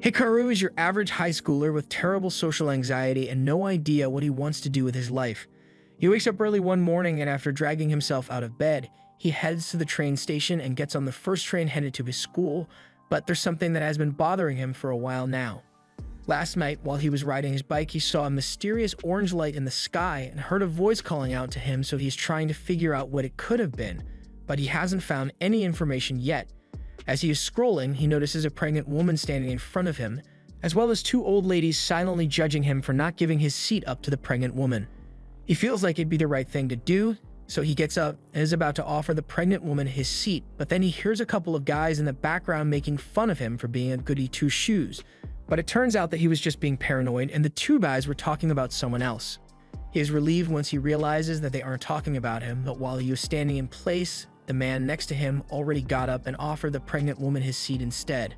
Hikaru is your average high schooler with terrible social anxiety and no idea what he wants to do with his life. He wakes up early one morning and after dragging himself out of bed, he heads to the train station and gets on the first train headed to his school, but there's something that has been bothering him for a while now. Last night, while he was riding his bike, he saw a mysterious orange light in the sky and heard a voice calling out to him, so he's trying to figure out what it could have been, but he hasn't found any information yet. As he is scrolling, he notices a pregnant woman standing in front of him, as well as two old ladies silently judging him for not giving his seat up to the pregnant woman. He feels like it'd be the right thing to do, so he gets up and is about to offer the pregnant woman his seat, but then he hears a couple of guys in the background making fun of him for being a goody two-shoes. But it turns out that he was just being paranoid and the two guys were talking about someone else. He is relieved once he realizes that they aren't talking about him, but while he was standing in place, the man next to him already got up and offered the pregnant woman his seat instead.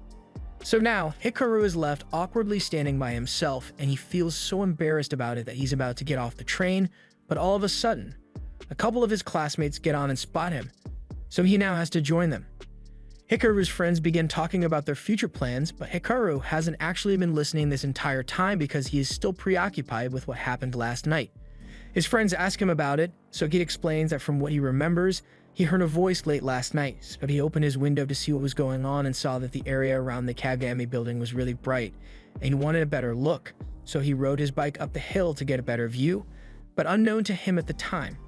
So now, Hikaru is left awkwardly standing by himself, and he feels so embarrassed about it that he's about to get off the train, but all of a sudden, a couple of his classmates get on and spot him, so he now has to join them. Hikaru's friends begin talking about their future plans, but Hikaru hasn't actually been listening this entire time because he is still preoccupied with what happened last night. His friends ask him about it, so he explains that from what he remembers, he heard a voice late last night, so he opened his window to see what was going on and saw that the area around the Kagami building was really bright, and he wanted a better look, so he rode his bike up the hill to get a better view, but unknown to him at the time,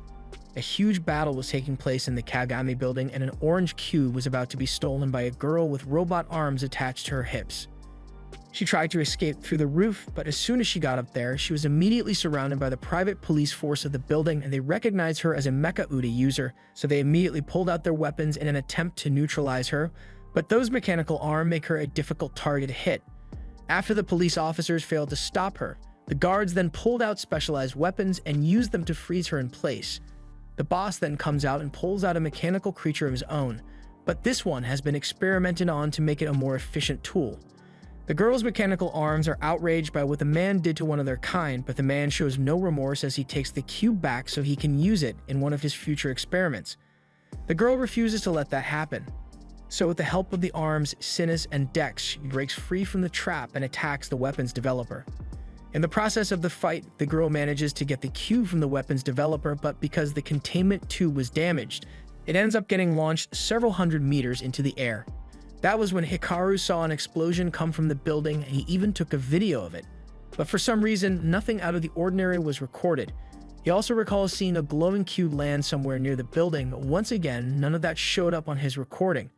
a huge battle was taking place in the Kagami building and an orange cube was about to be stolen by a girl with robot arms attached to her hips. She tried to escape through the roof, but as soon as she got up there, she was immediately surrounded by the private police force of the building and they recognized her as a Mecha Udi user, so they immediately pulled out their weapons in an attempt to neutralize her, but those mechanical arms make her a difficult target to hit. After the police officers failed to stop her, the guards then pulled out specialized weapons and used them to freeze her in place. The boss then comes out and pulls out a mechanical creature of his own, but this one has been experimented on to make it a more efficient tool. The girl's mechanical arms are outraged by what the man did to one of their kind, but the man shows no remorse as he takes the cube back so he can use it in one of his future experiments. The girl refuses to let that happen. So with the help of the arms, Sinus and Dex, she breaks free from the trap and attacks the weapons developer. In the process of the fight, the girl manages to get the cube from the weapons developer, but because the containment tube was damaged, it ends up getting launched several hundred meters into the air. That was when Hikaru saw an explosion come from the building and he even took a video of it. But for some reason, nothing out of the ordinary was recorded. He also recalls seeing a glowing cube land somewhere near the building, but once again, none of that showed up on his recording.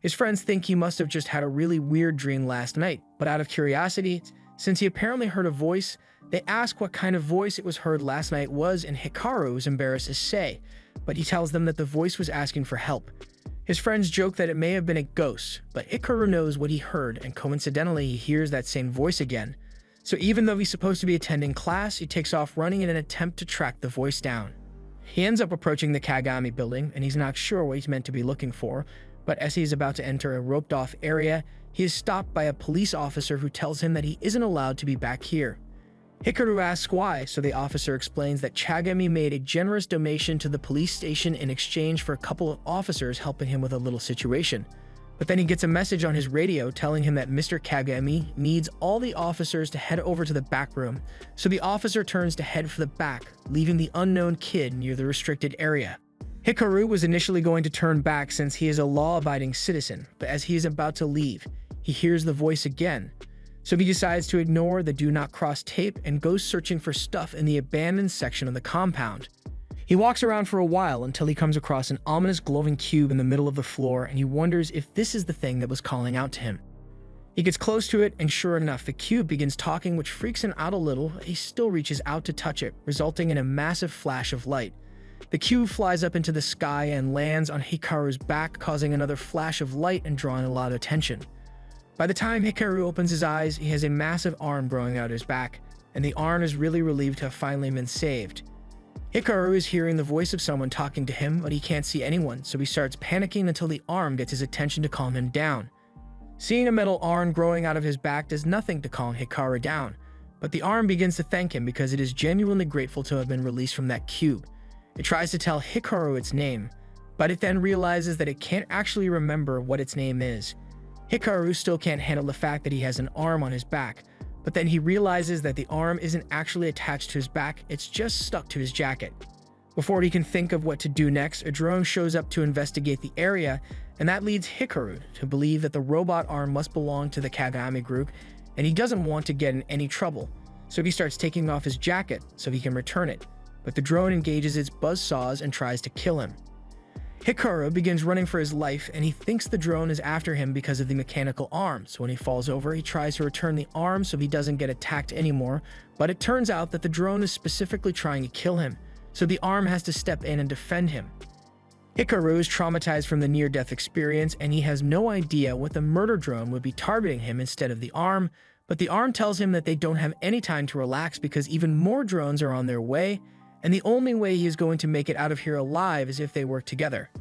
His friends think he must have just had a really weird dream last night, but out of curiosity, since he apparently heard a voice, they ask what kind of voice it was heard last night was, and Hikaru is embarrassed to say, but he tells them that the voice was asking for help. His friends joke that it may have been a ghost, but Hikaru knows what he heard, and coincidentally he hears that same voice again. So even though he's supposed to be attending class, he takes off running in an attempt to track the voice down. He ends up approaching the Kagami building, and he's not sure what he's meant to be looking for, but as he's about to enter a roped-off area, he is stopped by a police officer who tells him that he isn't allowed to be back here. Hikaru asks why, so the officer explains that Kagami made a generous donation to the police station in exchange for a couple of officers helping him with a little situation. But then he gets a message on his radio telling him that Mr. Kagami needs all the officers to head over to the back room, so the officer turns to head for the back, leaving the unknown kid near the restricted area. Hikaru was initially going to turn back since he is a law-abiding citizen, but as he is about to leave, he hears the voice again. So he decides to ignore the do not cross tape and goes searching for stuff in the abandoned section of the compound. He walks around for a while until he comes across an ominous glowing cube in the middle of the floor and he wonders if this is the thing that was calling out to him. He gets close to it and sure enough, the cube begins talking, which freaks him out a little, but he still reaches out to touch it, resulting in a massive flash of light. The cube flies up into the sky and lands on Hikaru's back, causing another flash of light and drawing a lot of attention. By the time Hikaru opens his eyes, he has a massive arm growing out his back, and the arm is really relieved to have finally been saved. Hikaru is hearing the voice of someone talking to him, but he can't see anyone, so he starts panicking until the arm gets his attention to calm him down. Seeing a metal arm growing out of his back does nothing to calm Hikaru down, but the arm begins to thank him because it is genuinely grateful to have been released from that cube. It tries to tell Hikaru its name, but it then realizes that it can't actually remember what its name is. Hikaru still can't handle the fact that he has an arm on his back, but then he realizes that the arm isn't actually attached to his back, it's just stuck to his jacket. Before he can think of what to do next, a drone shows up to investigate the area, and that leads Hikaru to believe that the robot arm must belong to the Kagami group, and he doesn't want to get in any trouble, so he starts taking off his jacket so he can return it, but the drone engages its buzzsaws and tries to kill him. Hikaru begins running for his life, and he thinks the drone is after him because of the mechanical arm, so when he falls over, he tries to return the arm so he doesn't get attacked anymore, but it turns out that the drone is specifically trying to kill him, so the arm has to step in and defend him. Hikaru is traumatized from the near-death experience, and he has no idea what the murder drone would be targeting him instead of the arm, but the arm tells him that they don't have any time to relax because even more drones are on their way, and the only way he is going to make it out of here alive is if they work together.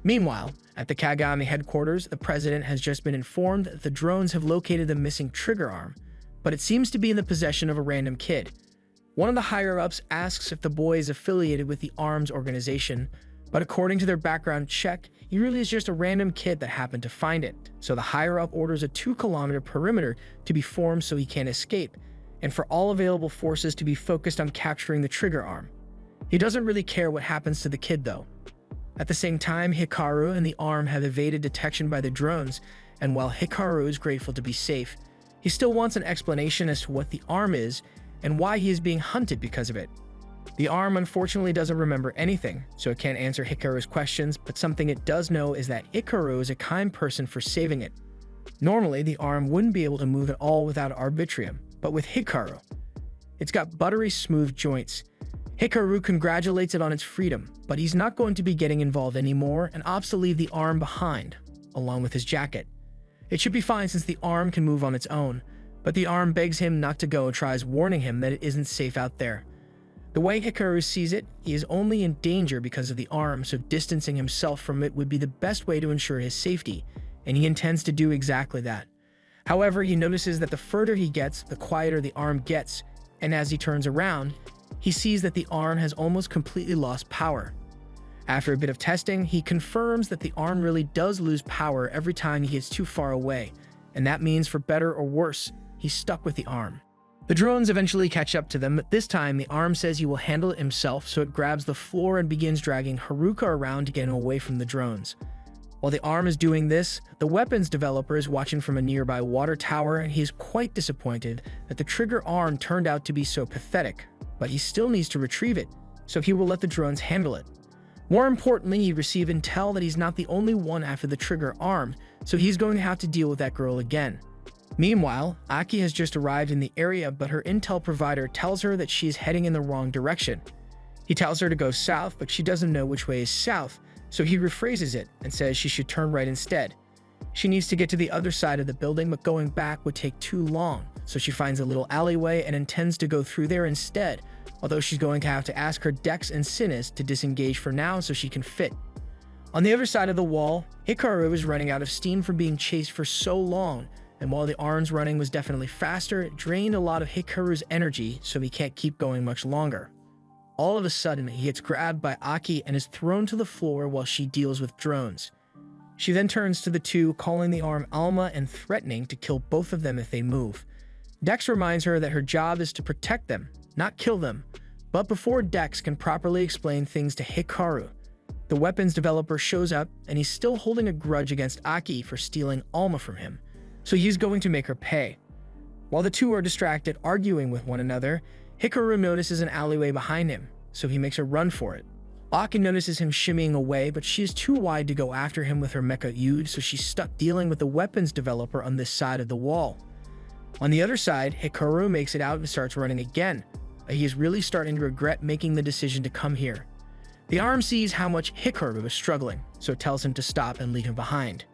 Meanwhile, at the Kagami headquarters, the president has just been informed that the drones have located the missing trigger arm, but it seems to be in the possession of a random kid. One of the higher-ups asks if the boy is affiliated with the ARMS organization, but according to their background check, he really is just a random kid that happened to find it. So the higher-up orders a 2-kilometer perimeter to be formed so he can't escape, and for all available forces to be focused on capturing the trigger arm. He doesn't really care what happens to the kid though. At the same time, Hikaru and the arm have evaded detection by the drones, and while Hikaru is grateful to be safe, he still wants an explanation as to what the arm is and why he is being hunted because of it. The arm unfortunately doesn't remember anything, so it can't answer Hikaru's questions, but something it does know is that Hikaru is a kind person for saving it. Normally, the arm wouldn't be able to move at all without Arbitrium, but with Hikaru, it's got buttery smooth joints. Hikaru congratulates it on its freedom, but he's not going to be getting involved anymore and opts to leave the arm behind, along with his jacket. It should be fine since the arm can move on its own, but the arm begs him not to go and tries warning him that it isn't safe out there. The way Hikaru sees it, he is only in danger because of the arm, so distancing himself from it would be the best way to ensure his safety, and he intends to do exactly that. However, he notices that the further he gets, the quieter the arm gets, and as he turns around, he sees that the arm has almost completely lost power. After a bit of testing, he confirms that the arm really does lose power every time he gets too far away, and that means for better or worse, he's stuck with the arm. The drones eventually catch up to them, but this time the arm says he will handle it himself, so it grabs the floor and begins dragging Haruka around to get him away from the drones. While the arm is doing this, the weapons developer is watching from a nearby water tower, and he is quite disappointed that the trigger arm turned out to be so pathetic, but he still needs to retrieve it, so he will let the drones handle it. More importantly, he received intel that he's not the only one after the trigger arm, so he's going to have to deal with that girl again. Meanwhile, Aki has just arrived in the area, but her intel provider tells her that she is heading in the wrong direction. He tells her to go south, but she doesn't know which way is south, so he rephrases it and says she should turn right instead. She needs to get to the other side of the building, but going back would take too long, so she finds a little alleyway and intends to go through there instead, although she's going to have to ask her Dex and Sinus to disengage for now so she can fit. On the other side of the wall, Hikaru is running out of steam from being chased for so long, and while the arm's running was definitely faster, it drained a lot of Hikaru's energy, so he can't keep going much longer. All of a sudden, he gets grabbed by Aki and is thrown to the floor while she deals with drones. She then turns to the two, calling the arm Alma and threatening to kill both of them if they move. Dex reminds her that her job is to protect them, not kill them, but before Dex can properly explain things to Hikaru, the weapons developer shows up and he's still holding a grudge against Aki for stealing Alma from him, so he's going to make her pay. While the two are distracted arguing with one another, Hikaru notices an alleyway behind him, so he makes a run for it. Aki notices him shimmying away, but she is too wide to go after him with her mecha Yude, so she's stuck dealing with the weapons developer on this side of the wall. On the other side, Hikaru makes it out and starts running again, but he is really starting to regret making the decision to come here. The arm sees how much Hikaru is struggling, so it tells him to stop and leave him behind.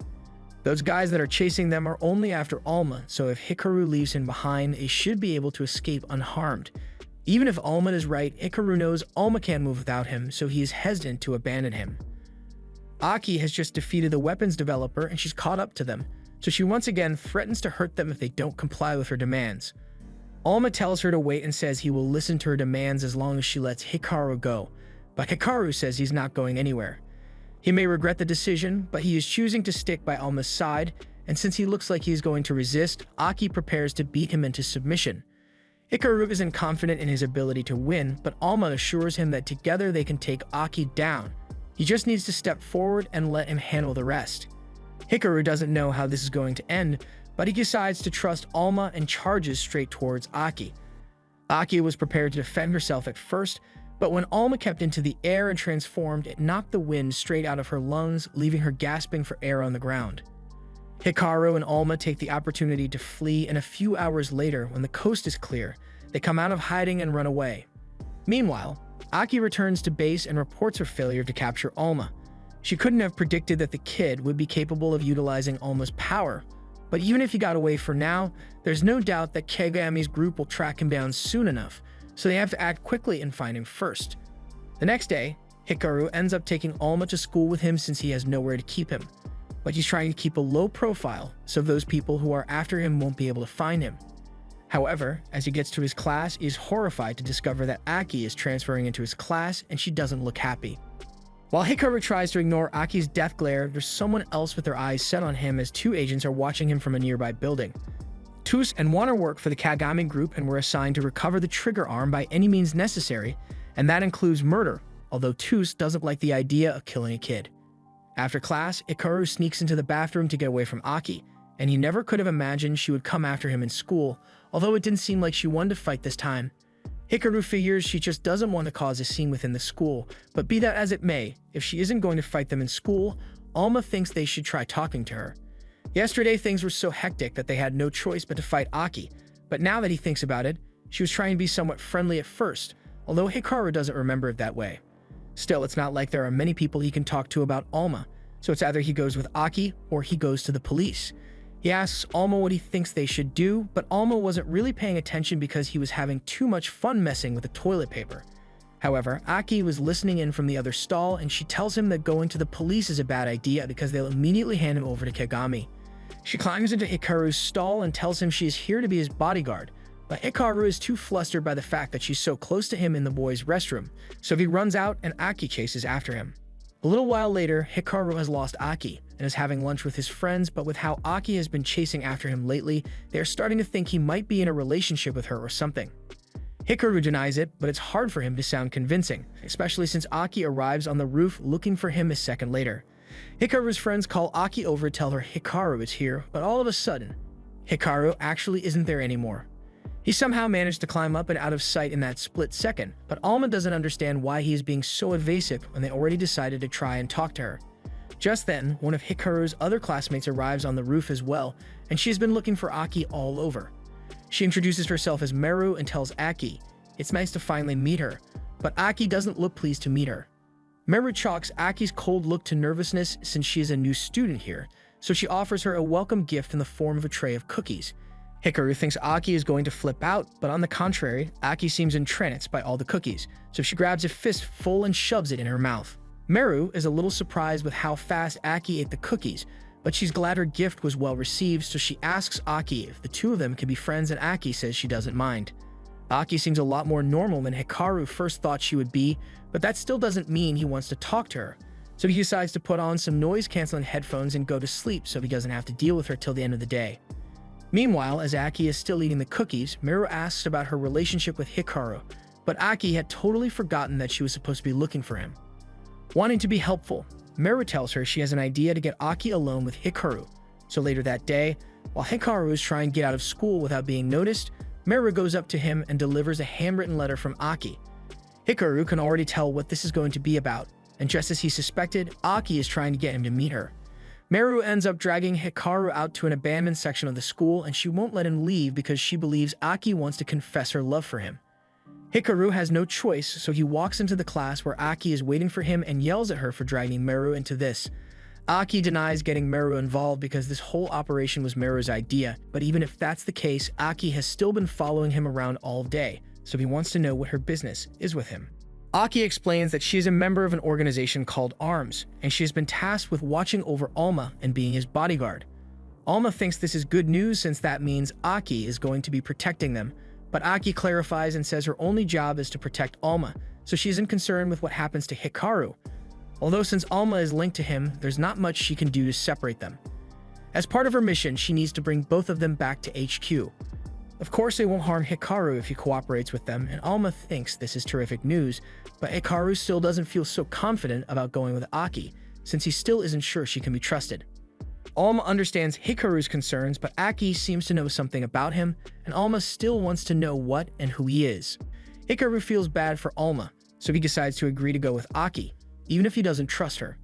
Those guys that are chasing them are only after Alma, so if Hikaru leaves him behind, they should be able to escape unharmed. Even if Alma is right, Hikaru knows Alma can't move without him, so he is hesitant to abandon him. Aki has just defeated the weapons developer and she's caught up to them, so she once again threatens to hurt them if they don't comply with her demands. Alma tells her to wait and says he will listen to her demands as long as she lets Hikaru go, but Hikaru says he's not going anywhere. He may regret the decision, but he is choosing to stick by Alma's side, and since he looks like he's going to resist, Aki prepares to beat him into submission. Hikaru isn't confident in his ability to win, but Alma assures him that together they can take Aki down. He just needs to step forward and let him handle the rest. Hikaru doesn't know how this is going to end, but he decides to trust Alma and charges straight towards Aki. Aki was prepared to defend herself at first, but when Alma kept into the air and transformed, it knocked the wind straight out of her lungs, leaving her gasping for air on the ground. Hikaru and Alma take the opportunity to flee, and a few hours later, when the coast is clear, they come out of hiding and run away. Meanwhile, Aki returns to base and reports her failure to capture Alma. She couldn't have predicted that the kid would be capable of utilizing Alma's power, but even if he got away for now, there's no doubt that Kagami's group will track him down soon enough, so they have to act quickly and find him first. The next day, Hikaru ends up taking Alma to school with him since he has nowhere to keep him. But he's trying to keep a low profile so those people who are after him won't be able to find him. However, as he gets to his class, he is horrified to discover that Aki is transferring into his class and she doesn't look happy. While Hikaru tries to ignore Aki's death glare, there's someone else with their eyes set on him as two agents are watching him from a nearby building. Tus and Wanner work for the Kagami group and were assigned to recover the trigger arm by any means necessary, and that includes murder, although Tus doesn't like the idea of killing a kid. After class, Hikaru sneaks into the bathroom to get away from Aki, and he never could have imagined she would come after him in school, although it didn't seem like she wanted to fight this time. Hikaru figures she just doesn't want to cause a scene within the school, but be that as it may, if she isn't going to fight them in school, Alma thinks they should try talking to her. Yesterday, things were so hectic that they had no choice but to fight Aki, but now that he thinks about it, she was trying to be somewhat friendly at first, although Hikaru doesn't remember it that way. Still, it's not like there are many people he can talk to about Alma, so it's either he goes with Aki or he goes to the police. He asks Alma what he thinks they should do, but Alma wasn't really paying attention because he was having too much fun messing with the toilet paper. However, Aki was listening in from the other stall, and she tells him that going to the police is a bad idea because they'll immediately hand him over to Kagami. She climbs into Hikaru's stall and tells him she is here to be his bodyguard, but Hikaru is too flustered by the fact that she's so close to him in the boys' restroom, so he runs out and Aki chases after him. A little while later, Hikaru has lost Aki and is having lunch with his friends, but with how Aki has been chasing after him lately, they are starting to think he might be in a relationship with her or something. Hikaru denies it, but it's hard for him to sound convincing, especially since Aki arrives on the roof looking for him a second later. Hikaru's friends call Aki over to tell her Hikaru is here, but all of a sudden, Hikaru actually isn't there anymore. He somehow managed to climb up and out of sight in that split second, but Alma doesn't understand why he is being so evasive when they already decided to try and talk to her. Just then, one of Hikaru's other classmates arrives on the roof as well, and she's been looking for Aki all over. She introduces herself as Meru and tells Aki it's nice to finally meet her, but Aki doesn't look pleased to meet her. Meru chalks Aki's cold look to nervousness since she is a new student here, so she offers her a welcome gift in the form of a tray of cookies. Hikaru thinks Aki is going to flip out, but on the contrary, Aki seems entranced by all the cookies, so she grabs a fistful and shoves it in her mouth. Meru is a little surprised with how fast Aki ate the cookies, but she's glad her gift was well received, so she asks Aki if the two of them can be friends, and Aki says she doesn't mind. Aki seems a lot more normal than Hikaru first thought she would be, but that still doesn't mean he wants to talk to her, so he decides to put on some noise-canceling headphones and go to sleep so he doesn't have to deal with her till the end of the day. Meanwhile, as Aki is still eating the cookies, Meru asks about her relationship with Hikaru, but Aki had totally forgotten that she was supposed to be looking for him. Wanting to be helpful, Meru tells her she has an idea to get Aki alone with Hikaru, so later that day, while Hikaru is trying to get out of school without being noticed, Meru goes up to him and delivers a handwritten letter from Aki. Hikaru can already tell what this is going to be about, and just as he suspected, Aki is trying to get him to meet her. Meru ends up dragging Hikaru out to an abandoned section of the school, and she won't let him leave because she believes Aki wants to confess her love for him. Hikaru has no choice, so he walks into the class where Aki is waiting for him and yells at her for dragging Meru into this. Aki denies getting Meru involved because this whole operation was Meru's idea, but even if that's the case, Aki has still been following him around all day, so he wants to know what her business is with him. Aki explains that she is a member of an organization called ARMS, and she has been tasked with watching over Alma and being his bodyguard. Alma thinks this is good news since that means Aki is going to be protecting them, but Aki clarifies and says her only job is to protect Alma, so she isn't concerned with what happens to Hikaru. Although since Alma is linked to him, there's not much she can do to separate them. As part of her mission, she needs to bring both of them back to HQ. Of course, they won't harm Hikaru if he cooperates with them, and Alma thinks this is terrific news, but Hikaru still doesn't feel so confident about going with Aki, since he still isn't sure she can be trusted. Alma understands Hikaru's concerns, but Aki seems to know something about him, and Alma still wants to know what and who he is. Hikaru feels bad for Alma, so he decides to agree to go with Aki, even if he doesn't trust her.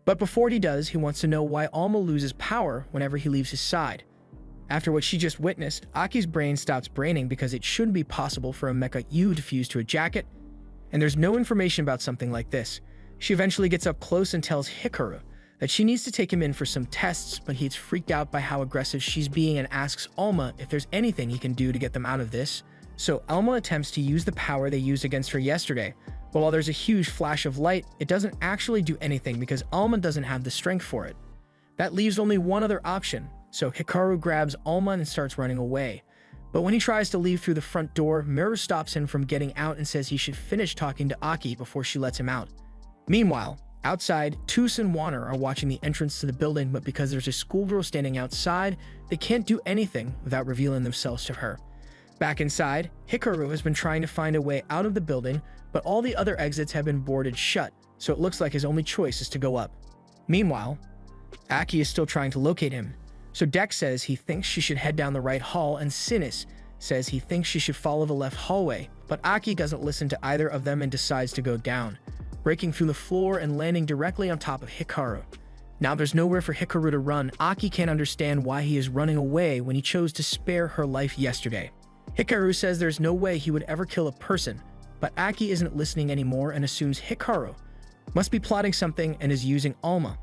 But before he does, he wants to know why Alma loses power whenever he leaves his side. After what she just witnessed, Aki's brain stops braining because it shouldn't be possible for a Mecha U to fuse to a jacket, and there's no information about something like this. She eventually gets up close and tells Hikaru that she needs to take him in for some tests, but he's freaked out by how aggressive she's being and asks Alma if there's anything he can do to get them out of this. So Alma attempts to use the power they used against her yesterday, but while there's a huge flash of light, it doesn't actually do anything because Alma doesn't have the strength for it. That leaves only one other option, so Hikaru grabs Alma and starts running away. But when he tries to leave through the front door, Miru stops him from getting out and says he should finish talking to Aki before she lets him out. Meanwhile, outside, Toos and Wanner are watching the entrance to the building, but because there's a schoolgirl standing outside, they can't do anything without revealing themselves to her. Back inside, Hikaru has been trying to find a way out of the building, but all the other exits have been boarded shut, so it looks like his only choice is to go up. Meanwhile, Aki is still trying to locate him, so Dex says he thinks she should head down the right hall, and Sinis says he thinks she should follow the left hallway, but Aki doesn't listen to either of them and decides to go down, breaking through the floor and landing directly on top of Hikaru. Now there's nowhere for Hikaru to run. Aki can't understand why he is running away when he chose to spare her life yesterday. Hikaru says there's no way he would ever kill a person, but Aki isn't listening anymore and assumes Hikaru must be plotting something and is using Alma.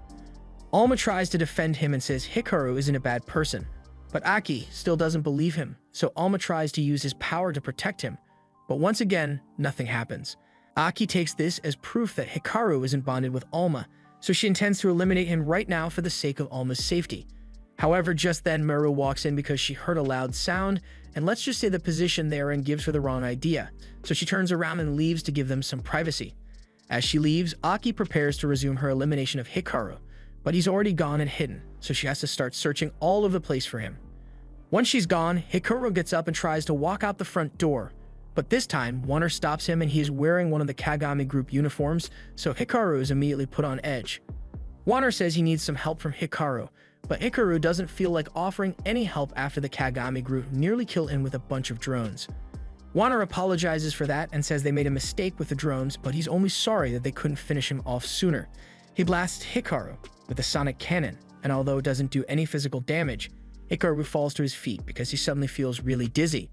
Alma tries to defend him and says Hikaru isn't a bad person, but Aki still doesn't believe him, so Alma tries to use his power to protect him, but once again, nothing happens. Aki takes this as proof that Hikaru isn't bonded with Alma, so she intends to eliminate him right now for the sake of Alma's safety. However, just then Miru walks in because she heard a loud sound, and let's just say the position they're in gives her the wrong idea, so she turns around and leaves to give them some privacy. As she leaves, Aki prepares to resume her elimination of Hikaru, but he's already gone and hidden, so she has to start searching all over the place for him. Once she's gone, Hikaru gets up and tries to walk out the front door, but this time, Wanner stops him and he is wearing one of the Kagami group uniforms, so Hikaru is immediately put on edge. Wanner says he needs some help from Hikaru, but Hikaru doesn't feel like offering any help after the Kagami group nearly kill him with a bunch of drones. Wanner apologizes for that and says they made a mistake with the drones, but he's only sorry that they couldn't finish him off sooner. He blasts Hikaru with a sonic cannon, and although it doesn't do any physical damage, Hikaru falls to his feet because he suddenly feels really dizzy.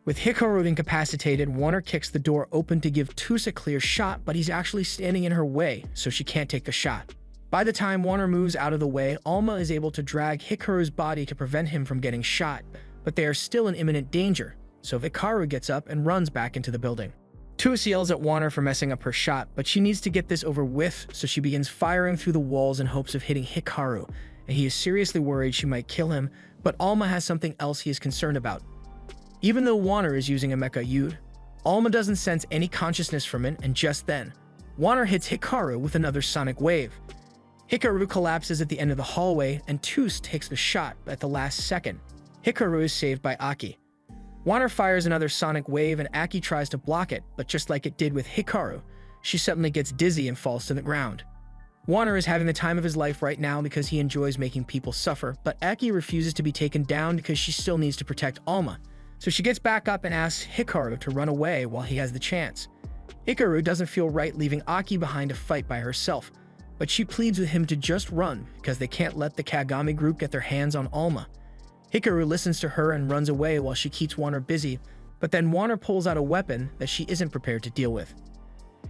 With Hikaru incapacitated, Wanner kicks the door open to give Toos a clear shot, but he's actually standing in her way, so she can't take the shot. By the time Wanner moves out of the way, Alma is able to drag Hikaru's body to prevent him from getting shot, but they are still in imminent danger, so Hikaru gets up and runs back into the building. Toos yells at Wanner for messing up her shot, but she needs to get this over with, so she begins firing through the walls in hopes of hitting Hikaru, and he is seriously worried she might kill him, but Alma has something else he is concerned about. Even though Wanner is using a Mecha Yud, Alma doesn't sense any consciousness from it, and just then, Wanner hits Hikaru with another sonic wave. Hikaru collapses at the end of the hallway, and Toos takes the shot at the last second. Hikaru is saved by Aki. Wanner fires another sonic wave, and Aki tries to block it, but just like it did with Hikaru, she suddenly gets dizzy and falls to the ground. Wanner is having the time of his life right now because he enjoys making people suffer, but Aki refuses to be taken down because she still needs to protect Alma. So she gets back up and asks Hikaru to run away while he has the chance. Hikaru doesn't feel right leaving Aki behind to fight by herself, but she pleads with him to just run because they can't let the Kagami group get their hands on Alma. Hikaru listens to her and runs away while she keeps Wanner busy, but then Wanner pulls out a weapon that she isn't prepared to deal with.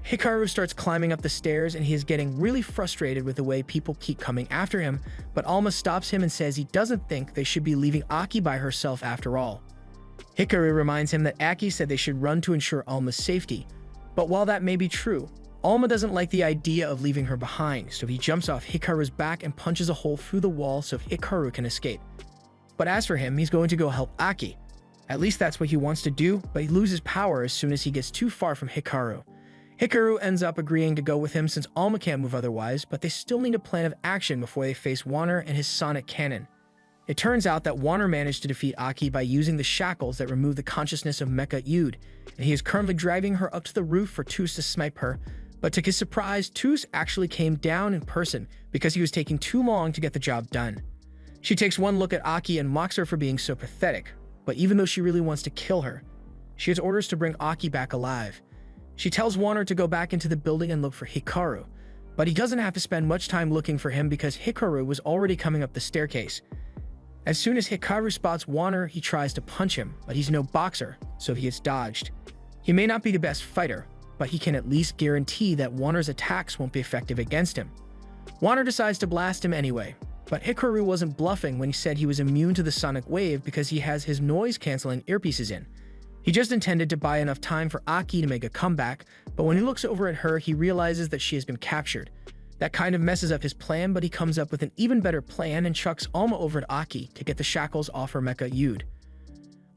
Hikaru starts climbing up the stairs and he is getting really frustrated with the way people keep coming after him, but Alma stops him and says he doesn't think they should be leaving Aki by herself after all. Hikaru reminds him that Aki said they should run to ensure Alma's safety, but while that may be true, Alma doesn't like the idea of leaving her behind, so he jumps off Hikaru's back and punches a hole through the wall so Hikaru can escape. But as for him, he's going to go help Aki. At least that's what he wants to do, but he loses power as soon as he gets too far from Hikaru. Hikaru ends up agreeing to go with him since Alma can't move otherwise, but they still need a plan of action before they face Wanner and his sonic cannon. It turns out that Wanner managed to defeat Aki by using the shackles that remove the consciousness of Mecha Yud, and he is currently driving her up to the roof for Toos to snipe her. But to his surprise, Toos actually came down in person because he was taking too long to get the job done. She takes one look at Aki and mocks her for being so pathetic, but even though she really wants to kill her, she has orders to bring Aki back alive. She tells Wanner to go back into the building and look for Hikaru, but he doesn't have to spend much time looking for him because Hikaru was already coming up the staircase. As soon as Hikaru spots Wanner, he tries to punch him, but he's no boxer, so he is dodged. He may not be the best fighter, but he can at least guarantee that Wanner's attacks won't be effective against him. Wanner decides to blast him anyway, but Hikaru wasn't bluffing when he said he was immune to the sonic wave because he has his noise-canceling earpieces in. He just intended to buy enough time for Aki to make a comeback, but when he looks over at her, he realizes that she has been captured. That kind of messes up his plan, but he comes up with an even better plan and chucks Alma over to Aki to get the shackles off her Mecha Yud.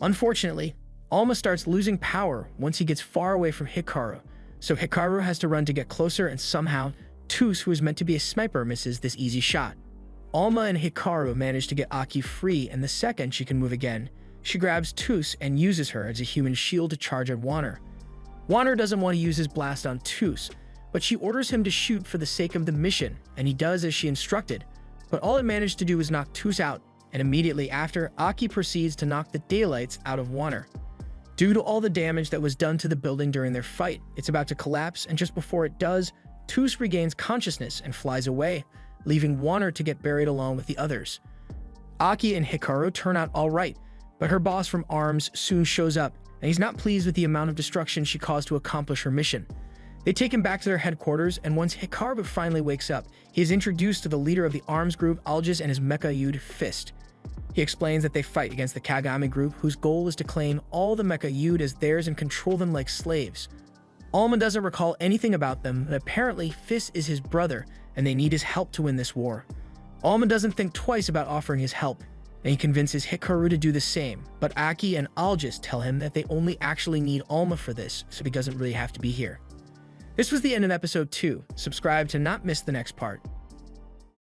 Unfortunately, Alma starts losing power once he gets far away from Hikaru, so Hikaru has to run to get closer, and somehow, Toos, who is meant to be a sniper, misses this easy shot. Alma and Hikaru manage to get Aki free, and the second she can move again, she grabs Toos and uses her as a human shield to charge at Wanner. Wanner doesn't want to use his blast on Toos, but she orders him to shoot for the sake of the mission, and he does as she instructed, but all it managed to do is knock Toos out, and immediately after, Aki proceeds to knock the daylights out of Wanner. Due to all the damage that was done to the building during their fight, it's about to collapse, and just before it does, Toos regains consciousness and flies away, leaving Wanner to get buried along with the others. Aki and Hikaru turn out alright, but her boss from ARMS soon shows up, and he's not pleased with the amount of destruction she caused to accomplish her mission. They take him back to their headquarters, and once Hikaru finally wakes up, he is introduced to the leader of the ARMS group, Algis, and his Mecha Yud, Fist. He explains that they fight against the Kagami group, whose goal is to claim all the Mecha Yud as theirs and control them like slaves. Alma doesn't recall anything about them, but apparently Fist is his brother, and they need his help to win this war. Alma doesn't think twice about offering his help, and he convinces Hikaru to do the same, but Aki and Algis tell him that they only actually need Alma for this, so he doesn't really have to be here. This was the end of episode 2. Subscribe to not miss the next part.